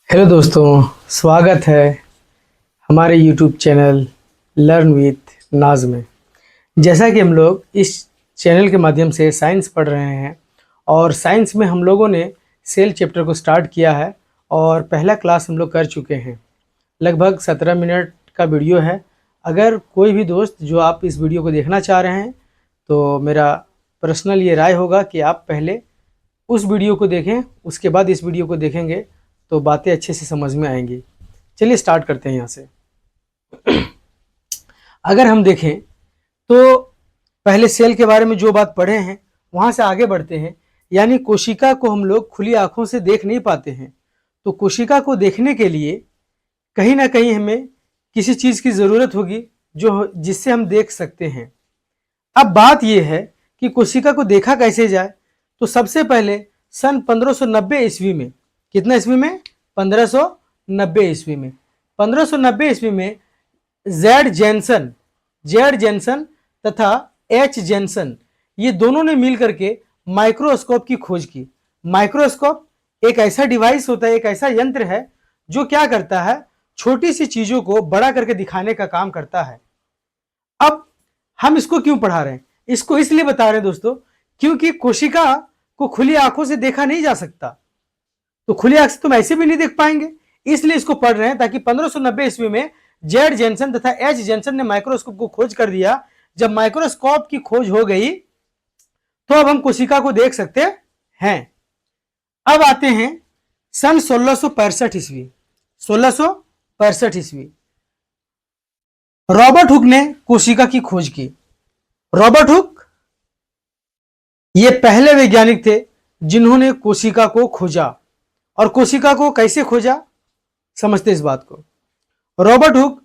Hello दोस्तों, स्वागत है हमारे यूट्यूब चैनल लर्न विथ नाज में। जैसा कि हम लोग इस चैनल के माध्यम से साइंस पढ़ रहे हैं और साइंस में हम लोगों ने सेल चैप्टर को स्टार्ट किया है और पहला क्लास हम लोग कर चुके हैं। लगभग 17 मिनट का वीडियो है। अगर कोई भी दोस्त जो आप इस वीडियो को देखना चाह रहे हैं तो मेरा पर्सनल ये राय होगा कि आप पहले उस वीडियो को देखें, उसके बाद इस वीडियो को देखेंगे तो बातें अच्छे से समझ में आएंगी। चलिए स्टार्ट करते हैं यहाँ से। अगर हम देखें तो पहले सेल के बारे में जो बात पढ़े हैं वहाँ से आगे बढ़ते हैं। यानी कोशिका को हम लोग खुली आंखों से देख नहीं पाते हैं, तो कोशिका को देखने के लिए कहीं ना कहीं हमें किसी चीज़ की ज़रूरत होगी जिससे हम देख सकते हैं। अब बात यह है कि कोशिका को देखा कैसे जाए। तो सबसे पहले सन 1590 ईस्वी में, कितना ईस्वी में? 1590 ईस्वी में। 1590 ईस्वी में जेड जेनसन तथा एच जेनसन, ये दोनों ने मिल करके माइक्रोस्कोप की खोज की। माइक्रोस्कोप एक ऐसा डिवाइस होता है, एक ऐसा यंत्र है जो क्या करता है, छोटी सी चीजों को बड़ा करके दिखाने का काम करता है। अब हम इसको क्यों पढ़ा रहे हैं? इसको इसलिए बता रहे हैं दोस्तों, क्योंकि कोशिका को खुली आंखों से देखा नहीं जा सकता, तो खुली आंख से तुम ऐसे भी नहीं देख पाएंगे, इसलिए इसको पढ़ रहे हैं ताकि 1590 ईस्वी में जेड जेनसन तथा एच जेनसन ने माइक्रोस्कोप को खोज कर दिया। जब माइक्रोस्कोप की खोज हो गई तो अब हम कोशिका को देख सकते हैं। अब आते हैं सन 1665 ईस्वी। 1665 ईस्वी रॉबर्ट हुक ने कोशिका की खोज की। रॉबर्ट हुक ये पहले वैज्ञानिक थे जिन्होंने कोशिका को खोजा। और कोशिका को कैसे खोजा, समझते इस बात को। रॉबर्ट हुक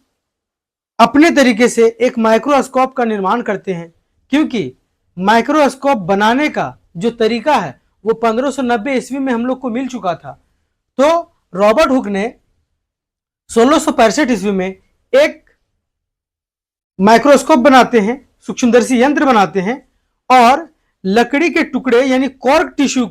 अपने तरीके से एक माइक्रोस्कोप का निर्माण करते हैं, क्योंकि माइक्रोस्कोप बनाने का जो तरीका है वो 1590 ईस्वी में हम लोग को मिल चुका था। तो रॉबर्ट हुक ने 1665 ईस्वी में एक माइक्रोस्कोप बनाते हैं, सूक्ष्मदर्शी यंत्र बनाते हैं और लकड़ी के टुकड़े यानी कॉर्क टिश्यू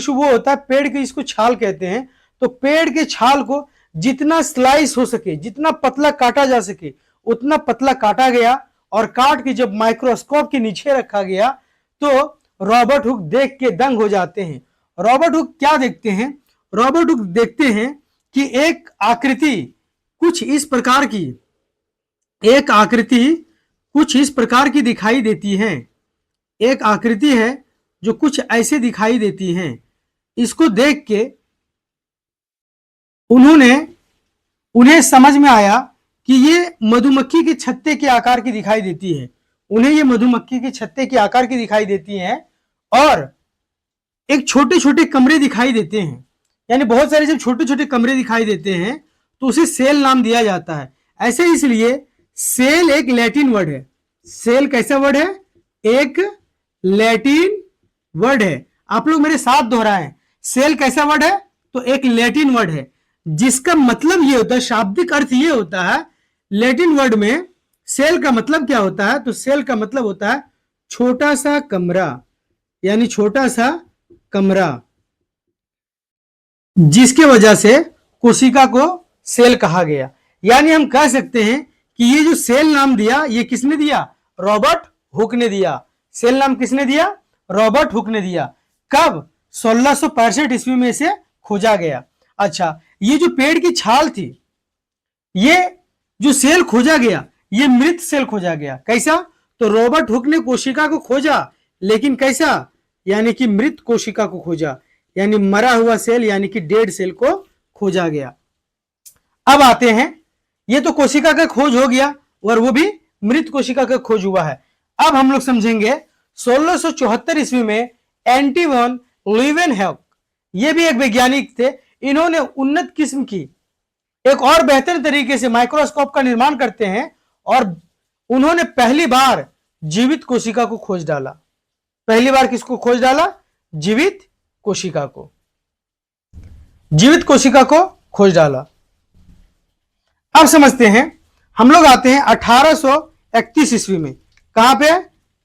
वो होता है पेड़ की, इसको छाल कहते हैं। तो पेड़ के छाल को जितना स्लाइस हो सके, जितना पतला काटा जा सके उतना पतला काटा गया और काट के जब माइक्रोस्कोप के नीचे रखा गया तो रॉबर्ट हुक देख के दंग हो जाते हैं। रॉबर्ट हुक क्या देखते हैं? रॉबर्ट हुक देखते हैं कि एक आकृति कुछ इस प्रकार की दिखाई देती है। एक आकृति है जो कुछ ऐसे दिखाई देती हैं। इसको देख के उन्हें समझ में आया कि ये मधुमक्खी के छत्ते के आकार की दिखाई देती है। उन्हें ये मधुमक्खी के छत्ते के आकार की दिखाई देती हैं और एक छोटे छोटे कमरे दिखाई देते हैं। यानी बहुत सारे जब छोटे छोटे कमरे दिखाई देते हैं तो उसे सेल नाम दिया जाता है। ऐसे इसलिए सेल एक लैटिन वर्ड है। सेल कैसा वर्ड है? एक लैटिन वर्ड है। आप लोग मेरे साथ दोहराएं, सेल कैसा वर्ड है? तो एक लैटिन वर्ड है, जिसका मतलब ये होता है, शाब्दिक अर्थ ये होता है। लैटिन वर्ड में सेल का मतलब क्या होता है? तो सेल का मतलब होता है छोटा सा कमरा, यानी छोटा सा कमरा, जिसके वजह से कोशिका को सेल कहा गया। यानी हम कह सकते हैं कि ये जो सेल नाम दिया ये किसने दिया? रॉबर्ट हुक ने दिया। सेल नाम किसने दिया? रॉबर्ट हुक ने दिया। कब? 1665 ईस्वी में से खोजा गया। अच्छा, ये जो पेड़ की छाल थी, ये जो सेल खोजा गया ये मृत सेल खोजा गया। कैसा? तो रॉबर्ट हुक ने कोशिका को खोजा, लेकिन कैसा? यानी कि मृत कोशिका को खोजा, यानी मरा हुआ सेल, यानी कि डेड सेल को खोजा गया। अब आते हैं, ये तो कोशिका का खोज हो गया और वो भी मृत कोशिका का खोज हुआ है। अब हम लोग समझेंगे 1674 ईस्वी में एंटोइन लीeuwenhoek, ये भी एक वैज्ञानिक थे। इन्होंने उन्नत किस्म की एक और बेहतर तरीके से माइक्रोस्कोप का निर्माण करते हैं और उन्होंने पहली बार जीवित कोशिका को खोज डाला। पहली बार किसको खोज डाला? जीवित कोशिका को खोज डाला। अब समझते हैं, हम लोग आते हैं 1831 ईस्वी में। कहां पे?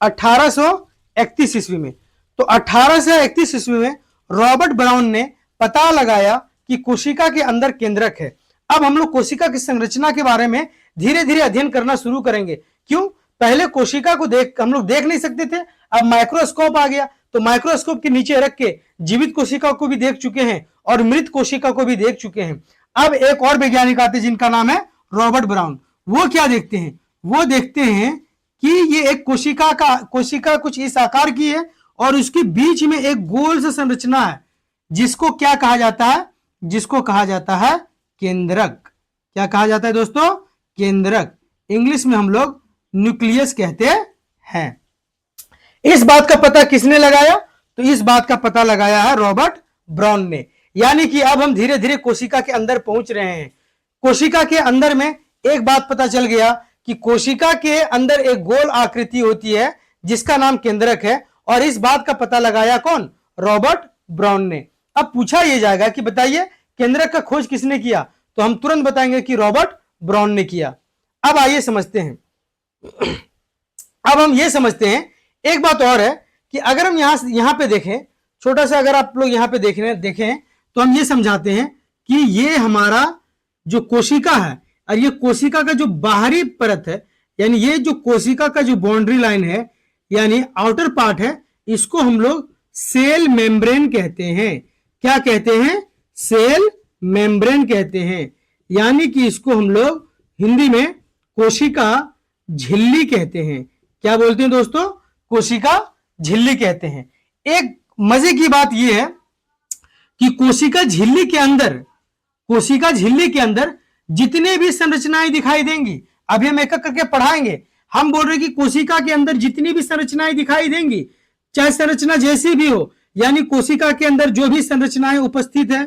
1831 ईस्वी में। तो 1831 ईस्वी में रॉबर्ट ब्राउन ने पता लगाया कि कोशिका के अंदर केंद्रक है। अब हम लोग कोशिका की संरचना के बारे में धीरे धीरे अध्ययन करना शुरू करेंगे। क्यों? पहले कोशिका को हम लोग देख नहीं सकते थे, अब माइक्रोस्कोप आ गया तो माइक्रोस्कोप के नीचे रख के जीवित कोशिका को भी देख चुके हैं और मृत कोशिका को भी देख चुके हैं। अब एक और वैज्ञानिक आते हैं जिनका नाम है रॉबर्ट ब्राउन। वो क्या देखते हैं? वो देखते हैं कि ये एक कोशिका कुछ इस आकार की है और उसके बीच में एक गोल सा संरचना है जिसको क्या कहा जाता है? जिसको कहा जाता है केंद्रक। क्या कहा जाता है दोस्तों? केंद्रक। इंग्लिश में हम लोग न्यूक्लियस कहते हैं। इस बात का पता किसने लगाया? तो इस बात का पता लगाया है रॉबर्ट ब्राउन ने। यानी कि अब हम धीरे धीरे कोशिका के अंदर पहुंच रहे हैं। कोशिका के अंदर में एक बात पता चल गया कि कोशिका के अंदर एक गोल आकृति होती है जिसका नाम केंद्रक है, और इस बात का पता लगाया कौन? रॉबर्ट ब्राउन ने। अब पूछा यह जाएगा कि बताइए केंद्रक का खोज किसने किया? तो हम तुरंत बताएंगे कि रॉबर्ट ब्राउन ने किया। अब आइए समझते हैं। अब हम ये समझते हैं, एक बात और है कि अगर हम यहां पे देखें, छोटा सा अगर आप लोग यहां पे देखें तो हम ये समझाते हैं कि ये हमारा जो कोशिका है और ये कोशिका का जो बाहरी परत है, यानी ये जो कोशिका का जो बाउंड्री लाइन है यानी आउटर पार्ट है, इसको हम लोग सेल मेम्ब्रेन कहते हैं। क्या कहते हैं? सेल मेम्ब्रेन कहते हैं। यानी कि इसको हम लोग हिंदी में कोशिका झिल्ली कहते हैं। क्या बोलते हैं दोस्तों? कोशिका झिल्ली कहते हैं। एक मजे की बात यह है कि कोशिका झिल्ली के अंदर जितने भी संरचनाएं दिखाई देंगी, अभी हम एक एक करके पढ़ाएंगे। हम बोल रहे कि कोशिका के अंदर जितनी भी संरचनाएं दिखाई देंगी, चाहे संरचना जैसी भी हो, यानी कोशिका के अंदर जो भी संरचनाएं उपस्थित है,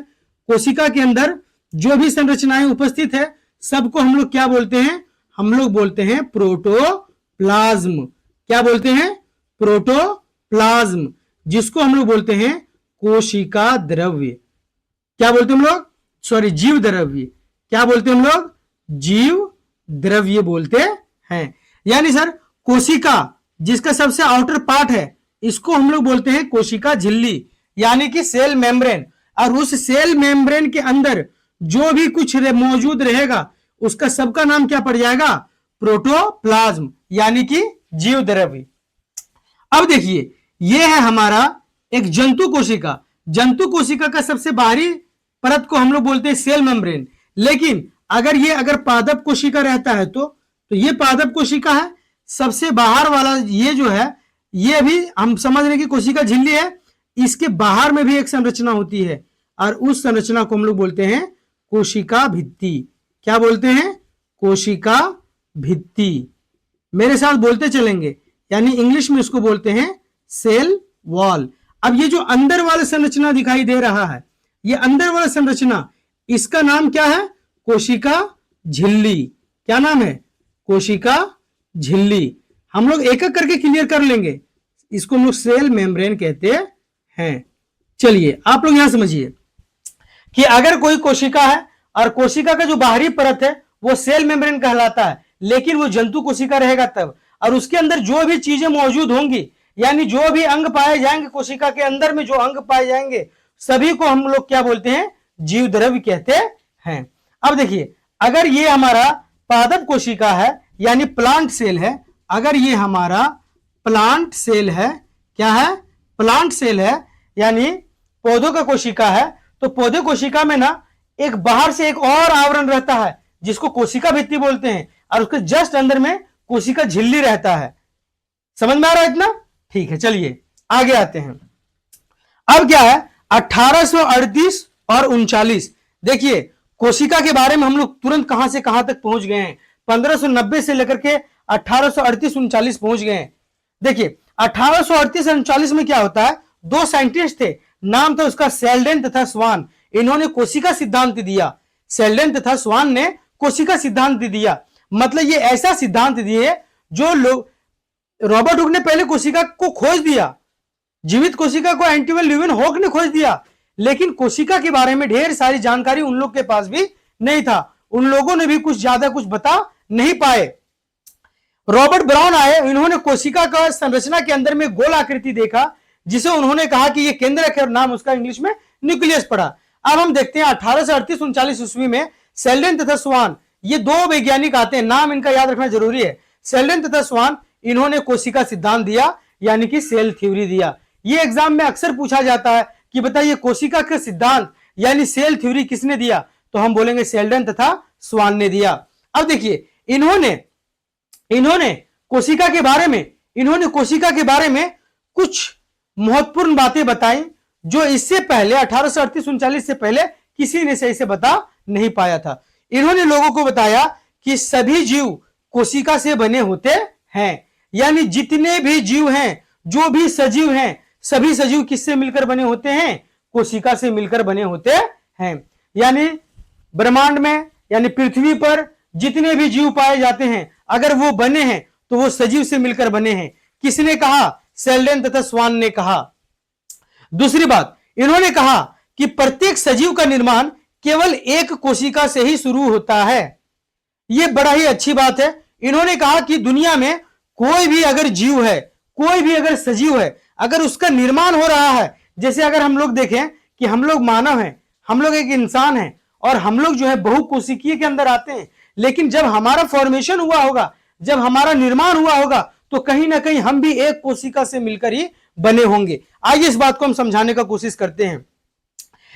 कोशिका के अंदर जो भी संरचनाएं उपस्थित है, सबको हम लोग क्या बोलते हैं? हम लोग बोलते हैं प्रोटोप्लाज्म। क्या बोलते हैं? प्रोटोप्लाज्म, जिसको हम लोग बोलते हैं कोशिका द्रव्य। क्या बोलते हैं हम लोग? जीव द्रव्य। क्या बोलते हैं हम लोग? जीव द्रव्य बोलते हैं। यानी सर कोशिका जिसका सबसे आउटर पार्ट है, इसको हम लोग बोलते हैं कोशिका झिल्ली, यानी कि सेल मेम्ब्रेन। और उस सेल मेम्ब्रेन के अंदर जो भी कुछ मौजूद रहेगा उसका सबका नाम क्या पड़ जाएगा? प्रोटोप्लाज्म, यानी कि जीव द्रव्य। अब देखिए, यह है हमारा एक जंतु कोशिका। जंतु कोशिका का सबसे बाहरी परत को हम लोग बोलते हैं सेल मेम्ब्रेन। लेकिन अगर पादप कोशिका रहता है तो ये पादप कोशिका है। सबसे बाहर वाला ये जो है, ये भी हम समझ रहे कि कोशिका झिल्ली है। इसके बाहर में भी एक संरचना होती है और उस संरचना को हम लोग बोलते हैं कोशिका भित्ति। क्या बोलते हैं? कोशिका भित्ति। मेरे साथ बोलते चलेंगे, यानी इंग्लिश में इसको बोलते हैं सेल वॉल। अब ये जो अंदर वाला संरचना दिखाई दे रहा है, ये अंदर वाला संरचना, इसका नाम क्या है? कोशिका झिल्ली। क्या नाम है? कोशिका झिल्ली। हम लोग एक एक करके क्लियर कर लेंगे। इसको लोग सेल मेम्ब्रेन कहते हैं। चलिए आप लोग यहां समझिए कि अगर कोई कोशिका है और कोशिका का जो बाहरी परत है वो सेल मेम्ब्रेन कहलाता है, लेकिन वो जंतु कोशिका रहेगा तब, और उसके अंदर जो भी चीजें मौजूद होंगी, यानी जो भी अंग पाए जाएंगे, कोशिका के अंदर में जो अंग पाए जाएंगे, सभी को हम लोग क्या बोलते हैं? जीव द्रव्य कहते हैं। अब देखिए, अगर ये हमारा पादप कोशिका है यानी प्लांट सेल है, अगर ये हमारा प्लांट सेल है, क्या है? प्लांट सेल है, यानी पौधों का कोशिका है, तो पौधे कोशिका में ना एक बाहर से एक और आवरण रहता है जिसको कोशिका भित्ति बोलते हैं, और उसके जस्ट अंदर में कोशिका झिल्ली रहता है। समझ में आ रहा है इतना? ठीक है, चलिए आगे आते हैं। अब क्या है? 1838 और 39। देखिए, कोशिका के बारे में हम लोग तुरंत कहां से कहां तक पहुंच गए हैं। 1590 से लेकर के 1838-39 पहुंच गए हैं। देखिए 1838-39 में क्या होता है? दो साइंटिस्ट थे, नाम था उसका सेल्डेन तथा स्वान। इन्होंने कोशिका सिद्धांत दिया। सेल्डेन तथा स्वान ने कोशिका सिद्धांत दिया। मतलब ये ऐसा सिद्धांत दिए जो लोग, रॉबर्ट हुक ने पहले कोशिका को खोज दिया, जीवित कोशिका को एंटोइन ल्यूवेनहॉक ने खोज दिया, लेकिन कोशिका के बारे में ढेर सारी जानकारी उन लोग के पास भी नहीं था। उन लोगों ने भी कुछ ज्यादा कुछ बता नहीं पाए। रॉबर्ट ब्राउन आए, इन्होंने कोशिका का संरचना के अंदर में गोल आकृति देखा, जिसे उन्होंने कहा कि यह केंद्रक है, और नाम उसका इंग्लिश में न्यूक्लियस पड़ा। अब हम देखते हैं 1838-39 ईस्वी में सेल्डन तथा स्वान, ये दो वैज्ञानिक आते हैं, नाम इनका याद रखना जरूरी है। सेल्डन तथा स्वान, इन्होंने कोशिका सिद्धांत दिया, यानी कि सेल थ्योरी दिया। ये एग्जाम में अक्सर पूछा जाता है कि बताइए कोशिका का सिद्धांत यानी सेल थ्योरी किसने दिया, तो हम बोलेंगे सेल्डन तथा स्वान ने दिया। अब देखिए इन्होंने कोशिका के बारे में कुछ महत्वपूर्ण बातें बताई जो इससे पहले 1838-39 से पहले किसी ने सही से बता नहीं पाया था। इन्होंने लोगों को बताया कि सभी जीव कोशिका से बने होते हैं, यानी जितने भी जीव हैं, जो भी सजीव हैं, सभी सजीव किससे मिलकर बने होते हैं, कोशिका से मिलकर बने होते हैं। यानी ब्रह्मांड में यानी पृथ्वी पर जितने भी जीव पाए जाते हैं, अगर वो बने हैं तो वो सजीव से मिलकर बने हैं। किसने कहा, सेल्डन तथा स्वान ने कहा। दूसरी बात, इन्होंने कहा कि प्रत्येक सजीव का निर्माण केवल एक कोशिका से ही शुरू होता है। यह बड़ा ही अच्छी बात है। इन्होंने कहा कि दुनिया में कोई भी अगर जीव है, कोई भी अगर सजीव है, अगर उसका निर्माण हो रहा है, जैसे अगर हम लोग देखें कि हम लोग मानव हैं, हम लोग एक इंसान हैं और हम लोग जो है बहुकोशिकीय के अंदर आते हैं, लेकिन जब हमारा फॉर्मेशन हुआ होगा, जब हमारा निर्माण हुआ होगा, तो कहीं ना कहीं हम भी एक कोशिका से मिलकर ही बने होंगे। आइए इस बात को हम समझाने का कोशिश करते हैं।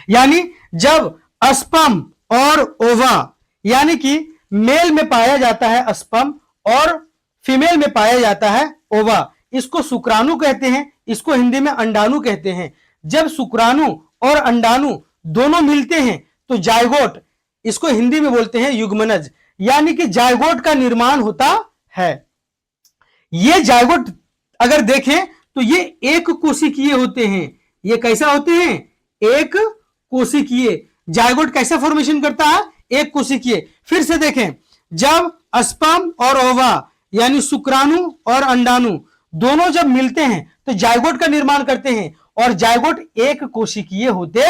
यानी जब स्पर्म और ओवा, यानी कि मेल में पाया जाता है स्पर्म और फीमेल में पाया जाता है ओवा, इसको शुक्राणु कहते हैं, इसको हिंदी में अंडाणु कहते हैं। जब शुक्राणु और अंडाणु दोनों मिलते हैं तो जायगोट, इसको हिंदी में बोलते हैं युग्मनज, यानी कि जायगोट का निर्माण होता है। ये जायगोट अगर देखें तो ये एक कोशिकीय होते हैं। ये कैसा होते हैं, एक कोशिकीय। जायगोट कैसा फॉर्मेशन करता है, एक कोशिकीय। फिर से देखें, जब स्पर्म और ओवा यानी शुक्राणु और अंडाणु दोनों जब मिलते हैं तो जायगोट का निर्माण करते हैं और जायगोट एक कोशिकीय होते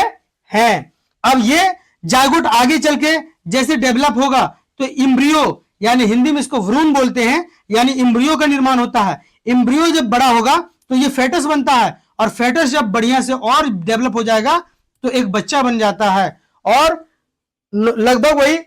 हैं। अब ये जायगोट आगे चल के जैसे डेवलप होगा तो इम्ब्रियो, यानी हिंदी में इसको भ्रूण बोलते हैं, यानी इम्ब्रियो का निर्माण होता है। इम्ब्रियो जब बड़ा होगा तो ये फेटस बनता है और फेटस जब बढ़िया से और डेवलप हो जाएगा तो एक बच्चा बन जाता है। और लगभग वही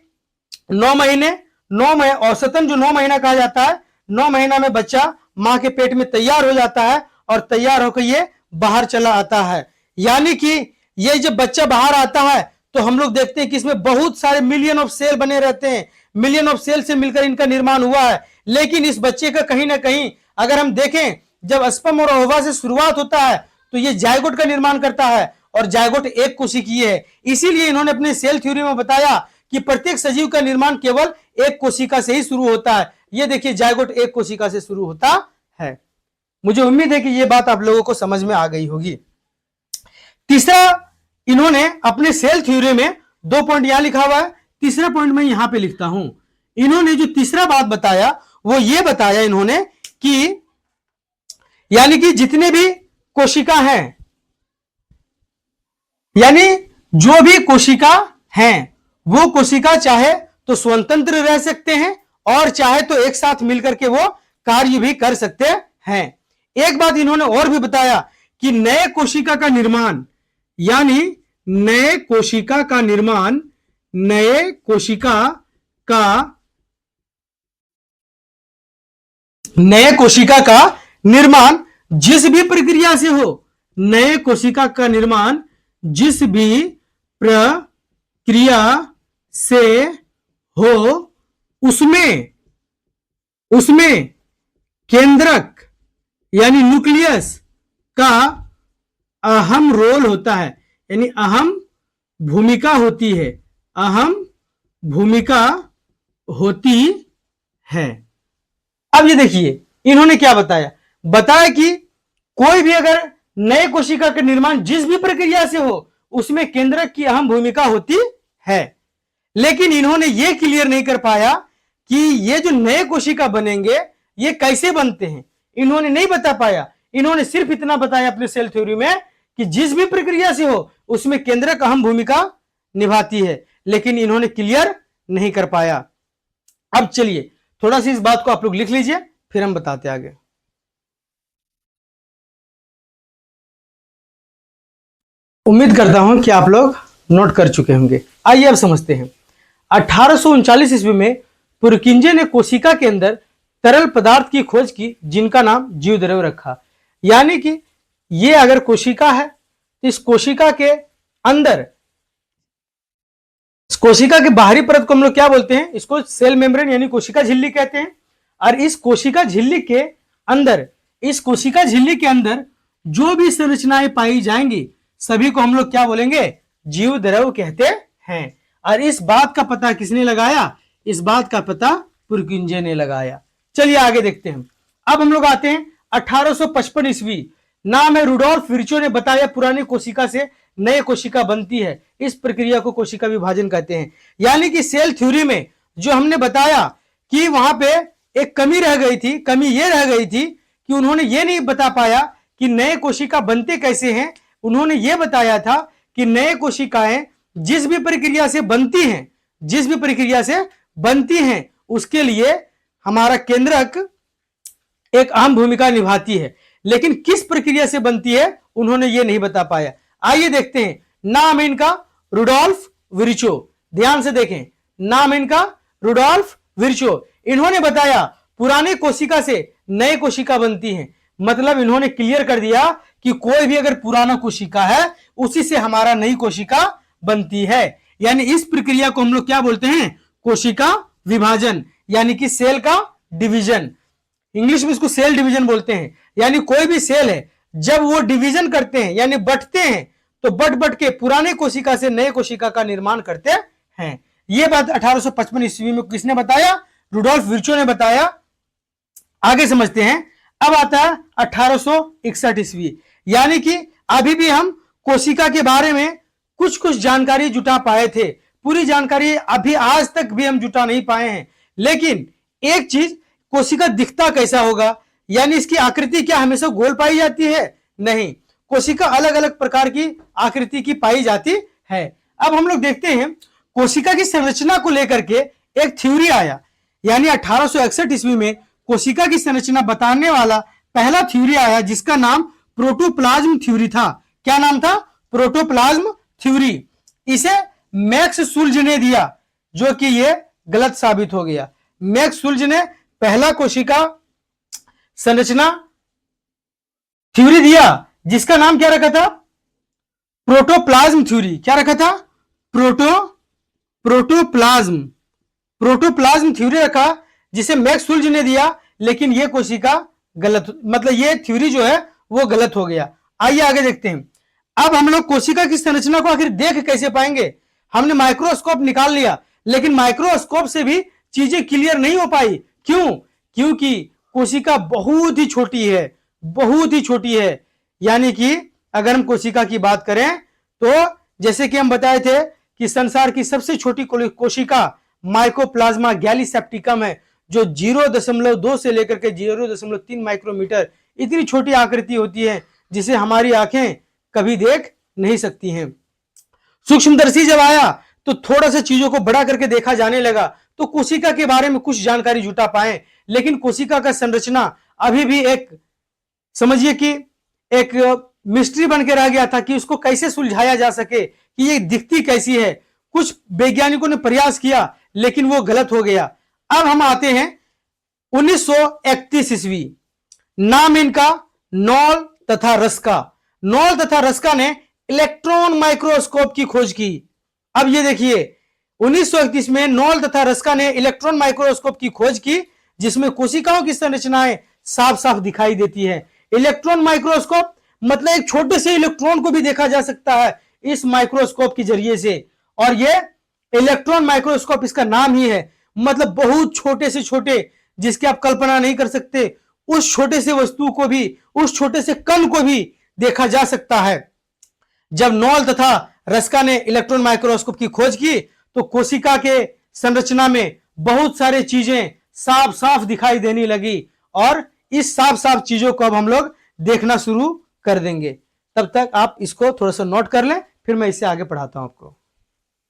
9 महीने औसतन जो 9 महीना कहा जाता है, 9 महीना में बच्चा मां के पेट में तैयार हो जाता है और तैयार होकर ये बाहर चला आता है। यानी कि ये जब बच्चा बाहर आता है तो हम लोग देखते हैं कि इसमें बहुत सारे मिलियन ऑफ सेल बने रहते हैं, मिलियन ऑफ सेल से मिलकर इनका निर्माण हुआ है। लेकिन इस बच्चे का कहीं ना कहीं अगर हम देखें, जब स्पर्म और ओवा से शुरुआत होता है तो ये जायगोट का निर्माण करता है और जायगोट एक कोशिकीय है। इसीलिए इन्होंने अपने सेल थ्योरी में बताया कि प्रत्येक सजीव का निर्माण केवल एक कोशिका से ही शुरू होता है। ये देखिए जायगोट एक कोशिका से शुरू होता है। मुझे उम्मीद है कि ये बात आप लोगों को समझ में आ गई होगी। तीसरा, इन्होंने अपने सेल थ्योरी में 2 पॉइंट यहां लिखा हुआ है, तीसरा पॉइंट मैं यहां पे लिखता हूं। इन्होंने जो तीसरा बात बताया वो ये बताया इन्होंने कि यानी कि जितने भी कोशिका हैं, यानी जो भी कोशिका हैं, वो कोशिका चाहे तो स्वतंत्र रह सकते हैं और चाहे तो एक साथ मिलकर के वो कार्य भी कर सकते हैं। एक बात इन्होंने और भी बताया कि नए कोशिका का निर्माण, यानी नए कोशिका का निर्माण जिस भी प्रक्रिया से हो, नए कोशिका का निर्माण जिस भी प्रक्रिया से हो, उसमें केंद्रक यानी न्यूक्लियस का अहम रोल होता है, यानी अहम भूमिका होती है, अहम भूमिका होती है। अब ये देखिए इन्होंने क्या बताया कि कोई भी अगर नए कोशिका का निर्माण जिस भी प्रक्रिया से हो उसमें केंद्रक की अहम भूमिका होती है। लेकिन इन्होंने ये क्लियर नहीं कर पाया कि ये जो नए कोशिका बनेंगे ये कैसे बनते हैं, इन्होंने नहीं बता पाया। इन्होंने सिर्फ इतना बताया अपने सेल थ्योरी में कि जिस भी प्रक्रिया से हो उसमें केंद्रक अहम भूमिका निभाती है, लेकिन इन्होंने क्लियर नहीं कर पाया। अब चलिए थोड़ा सी इस बात को आप लोग लिख लीजिए, फिर हम बताते आगे। उम्मीद करता हूं कि आप लोग नोट कर चुके होंगे। आइए अब समझते हैं। 1839 ईस्वी में पुरकिंजे ने कोशिका के अंदर तरल पदार्थ की खोज की जिनका नाम जीवद्रव्य रखा। यानी कि ये अगर कोशिका है, इस कोशिका के अंदर, इस कोशिका के बाहरी परत को हम लोग क्या बोलते हैं? इसको सेल मेम्ब्रेन यानी कोशिका झिल्ली कहते हैं। और इस कोशिका झिल्ली के अंदर, इस कोशिका झिल्ली के अंदर जो भी संरचनाएं पाई जाएंगी सभी को हम लोग क्या बोलेंगे? जीवद्रव्य कहते हैं। और इस बात का पता किसने लगाया? इस बात का पता पुरकिंजे ने लगाया। चलिए आगे देखते हैं। अब हम लोग आते हैं 1855 ईस्वी। नाम है रुडोल्फ विर्चो ने बताया पुरानी कोशिका से नई कोशिका बनती है। इस प्रक्रिया को कोशिका विभाजन कहते हैं। यानी कि सेल थ्योरी में जो हमने बताया कि वहां पे एक कमी रह गई थी, कमी ये रह गई थी कि उन्होंने ये नहीं बता पाया कि नए कोशिका बनते कैसे हैं। उन्होंने ये बताया था कि नए कोशिकाएं जिस भी प्रक्रिया से बनती हैं, जिस भी प्रक्रिया से बनती हैं, उसके लिए हमारा केंद्रक एक अहम भूमिका निभाती है। लेकिन किस प्रक्रिया से बनती है उन्होंने ये नहीं बता पाया। आइए देखते हैं। नाम है इनका रुडोल्फ विर्चो। ध्यान से देखें, नाम है इनका रुडोल्फ विर्चो। इन्होंने बताया पुरानी कोशिका से नए कोशिका बनती हैं। मतलब इन्होंने क्लियर कर दिया कि कोई भी अगर पुराना कोशिका है उसी से हमारा नई कोशिका बनती है। यानी इस प्रक्रिया को हम लोग क्या बोलते हैं? कोशिका विभाजन, यानी कि सेल का डिवीजन। इंग्लिश में इसको सेल डिवीजन बोलते हैं। यानी कोई भी सेल है जब वो डिवीजन करते हैं यानी बढ़ते हैं तो बढ़ के पुराने कोशिका से नए कोशिका का निर्माण करते हैं। यह बात 1855 ईस्वी में किसने बताया? रुडोल्फ विर्चो ने बताया। आगे समझते हैं। अब आता है 1861 ईस्वी। यानी कि अभी भी हम कोशिका के बारे में कुछ कुछ जानकारी जुटा पाए थे। पूरी जानकारी अभी आज तक भी हम जुटा नहीं पाए हैं। लेकिन एक चीज, कोशिका दिखता कैसा होगा? यानी इसकी आकृति क्या हमेशा गोल पाई जाती है? नहीं, कोशिका अलग अलग प्रकार की आकृति की पाई जाती है। अब हम लोग देखते हैं कोशिका की संरचना को लेकर के एक थ्योरी आया। यानी 1861 ईस्वी में कोशिका की संरचना बताने वाला पहला थ्योरी आया जिसका नाम प्रोटोप्लाज्म थ्योरी था। क्या नाम था? Protoplasm theory. इसे मैक्स सुल्ज ने दिया, जो कि यह गलत साबित हो गया। मैक्स सुल्ज ने पहला कोशिका संरचना थ्योरी दिया जिसका नाम क्या रखा था? Protoplasm theory. क्या रखा था? प्रोटोप्लाज्म थ्योरी रखा, जिसे मैक्स सुल्ज ने दिया। लेकिन यह कोशिका गलत, मतलब यह थ्योरी जो है वो गलत हो गया। आइए आगे देखते हैं। अब हम लोग कोशिका की संरचना को आखिर देख कैसे पाएंगे? हमने माइक्रोस्कोप निकाल लिया, लेकिन माइक्रोस्कोप से भी चीजें क्लियर नहीं हो पाई। क्यों? क्योंकि कोशिका बहुत ही छोटी है, बहुत ही छोटी है। यानी कि अगर हम कोशिका की बात करें तो जैसे कि हम बताए थे कि संसार की सबसे छोटी कोशिका माइकोप्लाज्मा गैलीसेप्टिकम है, जो 0.2 से लेकर के 0.3 माइक्रोमीटर इतनी छोटी आकृति होती है जिसे हमारी आंखें कभी देख नहीं सकती हैं। सूक्ष्मदर्शी जब आया तो थोड़ा सा चीजों को बड़ा करके देखा जाने लगा, तो कोशिका के बारे में कुछ जानकारी जुटा पाए। लेकिन कोशिका का संरचना अभी भी एक, समझिए कि एक मिस्ट्री बन के रह गया था कि उसको कैसे सुलझाया जा सके कि ये दिखती कैसी है। कुछ वैज्ञानिकों ने प्रयास किया लेकिन वो गलत हो गया। अब हम आते हैं 1931 ईस्वी। नाम इनका नॉल तथा रस्का। नॉल तथा रस्का ने इलेक्ट्रॉन माइक्रोस्कोप की खोज की। अब ये देखिए 1931 में नॉल तथा रस्का ने इलेक्ट्रॉन माइक्रोस्कोप की खोज की जिसमें कोशिकाओं की संरचनाएं साफ साफ दिखाई देती है। इलेक्ट्रॉन माइक्रोस्कोप मतलब एक छोटे से इलेक्ट्रॉन को भी देखा जा सकता है इस माइक्रोस्कोप के जरिए से। और ये इलेक्ट्रॉन माइक्रोस्कोप इसका नाम ही है, मतलब बहुत छोटे से छोटे, जिसकी आप कल्पना नहीं कर सकते, उस छोटे से वस्तु को भी, उस छोटे से कण को भी देखा जा सकता है। जब नॉल तथा रस्का ने इलेक्ट्रॉन माइक्रोस्कोप की खोज की तो कोशिका के संरचना में बहुत सारे चीजें साफ साफ दिखाई देने लगी। और इस साफ साफ चीजों को अब हम लोग देखना शुरू कर देंगे। तब तक आप इसको थोड़ा सा नोट कर लें, फिर मैं इससे आगे पढ़ाता हूं आपको।